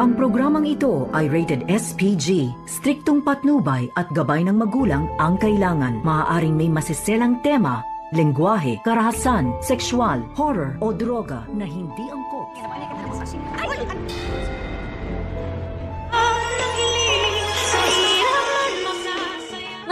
Ang programang ito ay rated SPG. Striktong patnubay at gabay ng magulang ang kailangan. Maaaring may masiselang tema, lengguwahe, karahasan, sexual, horror o droga na hindi angkop.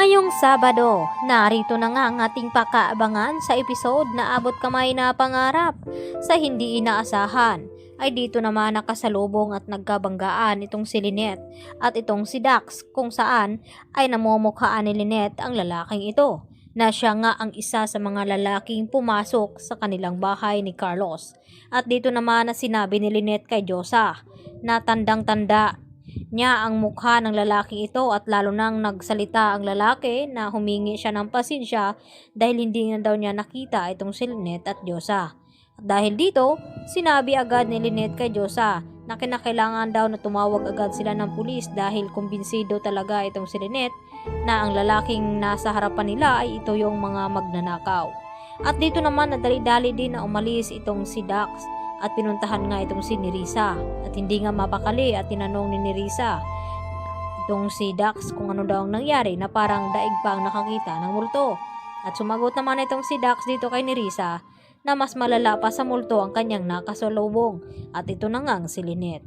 Ngayong Sabado, narito na nga ang ating pakaabangan sa episode na Abot Kamay na Pangarap. Sa hindi inaasahan, ay dito naman nakasalubong at nagkabanggaan itong si Lynette at itong si Dax, kung saan ay namumukhaan ni Lynette ang lalaking ito, na siya nga ang isa sa mga lalaking pumasok sa kanilang bahay ni Carlos. At dito naman na sinabi ni Lynette kay Diyosa na tandang-tanda niya ang mukha ng lalaki ito, at lalo nang nagsalita ang lalaki na humingi siya ng pasensya dahil hindi na daw niya nakita itong si Lynette at Diyosa. At dahil dito, sinabi agad ni Lynette kay Diyosa na kinakailangan daw na tumawag agad sila ng pulis dahil kumbinsido talaga itong si Lynette na ang lalaking nasa harapan nila ay ito yung mga magnanakaw. At dito naman nadali-dali din na umalis itong si Dax at pinuntahan nga itong si Nerissa, at hindi nga mapakali at tinanong ni Nerissa itong si Dax kung ano daw ang nangyari, na parang daig pa ang nakakita ng multo. At sumagot naman itong si Dax dito kay Nerissa na mas malala pa sa multo ang kanyang nakasalubong, at ito na nga si Lynette.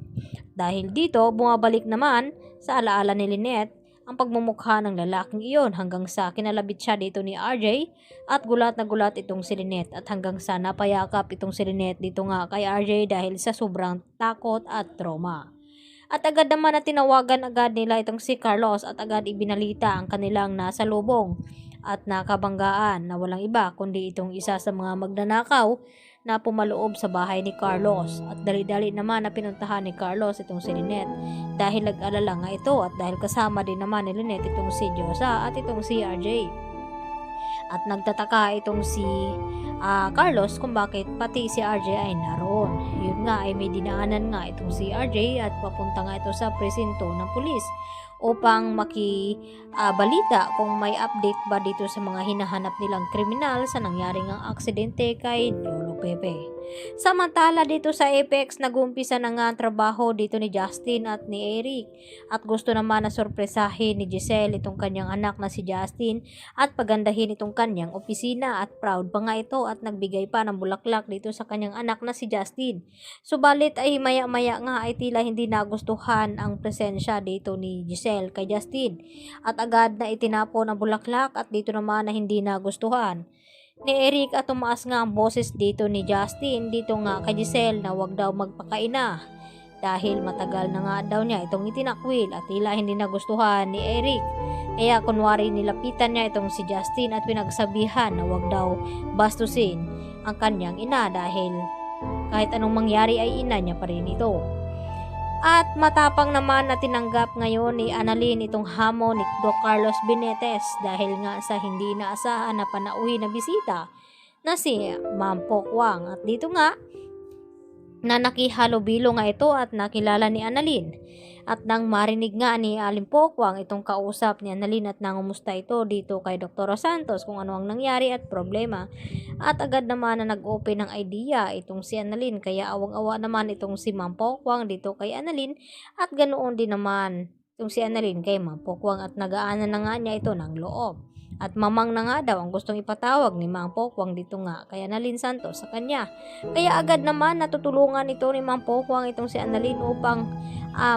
Dahil dito bumabalik naman sa alaala ni Lynette ang pagmumukha ng lalaking iyon, hanggang sa kinalabit siya dito ni RJ at gulat na gulat itong si Lynette, at hanggang sa napayakap itong si Lynette dito nga kay RJ dahil sa sobrang takot at trauma. At agad naman na tinawagan agad nila itong si Carlos at agad ibinalita ang kanilang nasa lubong at nakabanggaan na walang iba kundi itong isa sa mga magnanakaw na pumaloob sa bahay ni Carlos. At dali-dali naman na pinuntahan ni Carlos itong si Lynette dahil nag-alala nga ito, at dahil kasama din naman ni Lynette itong si Diyosa at itong si RJ. At nagtataka itong si Carlos kung bakit pati si RJ ay naroon. Yun nga ay may dinaanan nga itong si RJ at papunta nga ito sa presinto ng pulis upang makibalita kung may update ba dito sa mga hinahanap nilang kriminal sa nangyaring ang aksidente kay Lolo Pepe. Samantala dito sa Apex, nag-umpisa na nga ang trabaho dito ni Justin at ni Eric, at gusto naman na sorpresahin ni Giselle itong kanyang anak na si Justin at pagandahin itong kanyang opisina, at proud pa nga ito at nagbigay pa ng bulaklak dito sa kanyang anak na si Justin. Subalit ay maya-maya nga ay tila hindi nagustuhan ang presensya dito ni Giselle kay Justin, at agad na itinapon ang bulaklak, at dito naman na hindi nagustuhan ni Eric at tumaas nga ang boses dito ni Justin dito nga kay Giselle na wag daw magpakaina dahil matagal na nga daw niya itong itinakwil, at tila hindi nagustuhan ni Eric. Kaya kunwari nilapitan niya itong si Justin at pinagsabihan na wag daw bastusin ang kanyang ina dahil kahit anong mangyari ay ina niya pa rin ito. At matapang naman na tinanggap ngayon ni Annalyn itong hamon ni Doc Carlos Benitez dahil nga sa hindi inaasahan na panauhin na bisita na si Ma'am Pokwang. At dito nga na nakihalubilo nga ito at nakilala ni Annalyn. At nang marinig nga ni Aling Pokwang itong kausap ni Annalyn at nangumusta ito dito kay Dr. Santos kung ano ang nangyari at problema, at agad naman na nag-open ng idea itong si Annalyn, kaya awang-awa naman itong si Ma'am Pokwang dito kay Annalyn, at ganoon din naman itong si Annalyn kay Ma'am Pokwang, at nagaanan na nga niya ito ng loob. At mamang na nga daw ang gustong ipatawag ni Ma'am Pokwang dito nga kay Annalyn Santos sa kanya. Kaya agad naman natutulungan ito ni Ma'am Pokwang itong si Annalyn upang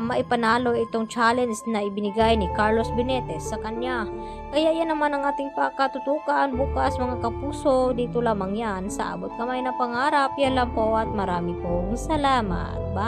maipanalo itong challenge na ibinigay ni Carlos Benitez sa kanya. Kaya yan naman ang ating pakatutukan bukas mga kapuso. Dito lamang yan sa Abot Kamay na Pangarap. Yan lang po at marami pong salamat. Bye!